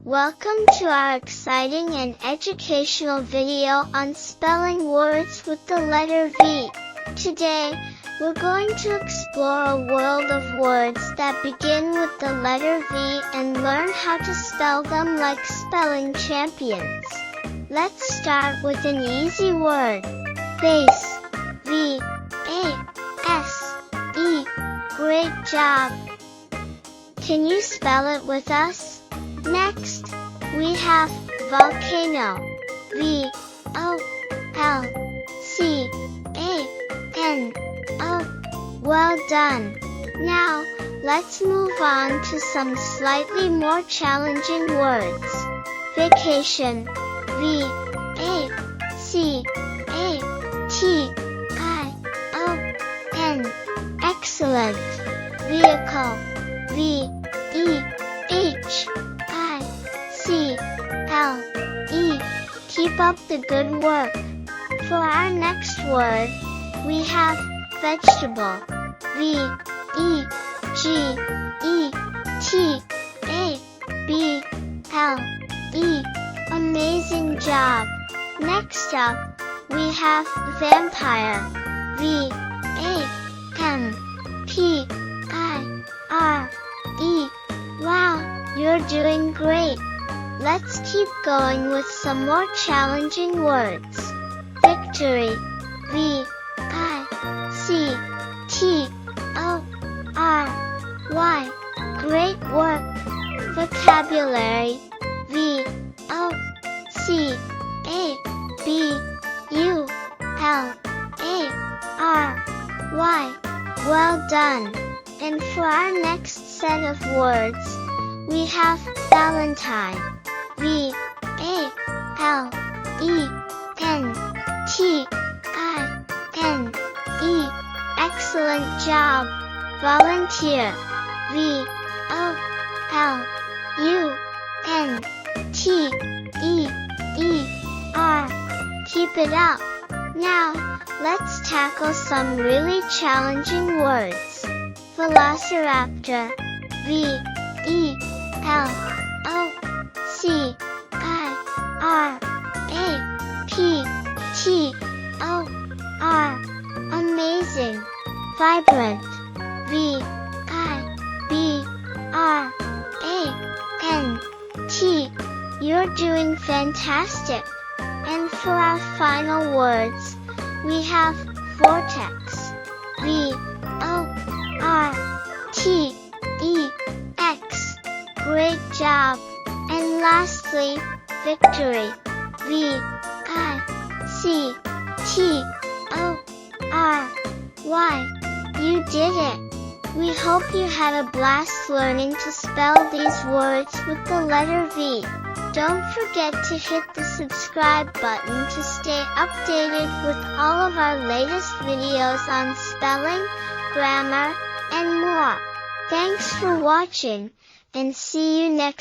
Welcome to our exciting and educational video on spelling words with the letter V. Today, we're going to explore a world of words that begin with the letter V and learn how to spell them like spelling champions. Let's start with an easy word. Vase. V-A-S-E. Great job! Can you spell it with us? Next, we have volcano. V-O-L-C-A-N-O. Well done! Now, let's move on to some slightly more challenging words. Vacation. V-A-C-A-T-I-O-N. Excellent! Vehicle. V-E-H-I-C-L-E. Keep up the good work. For our next word, we have vegetable. V-E-G-E-T-A-B-L-E. Amazing job! Next up, we have vampire. V-A-M-P-I-R-E. Wow, you're doing great! Let's keep going with some more challenging words. Victory. V-I-C-T-O-R-Y. Great work! Vocabulary. V-O-C-A-B-U-L-A-R-Y. Well done! And for our next set of words, we have valentine. V-A-L-E-N-T-I-N-E. Excellent job! Volunteer. V-O-L-U-N-T-E-E-R. Keep it up! Now, let's tackle some really challenging words. Velociraptor. V-E-L-O-C-I-R-A-P-T-O-R. Amazing! Vibrant. V-I-B-R-A-N-T. You're doing fantastic! And for our final words, we have vortex. V-O-R-T-E-X. Great job! And lastly, victory. V-I-C-T-O-R-Y. You did it! We hope you had a blast learning to spell these words with the letter V. Don't forget to hit the subscribe button to stay updated with all of our latest videos on spelling, grammar, and more. Thanks for watching, and see you next time.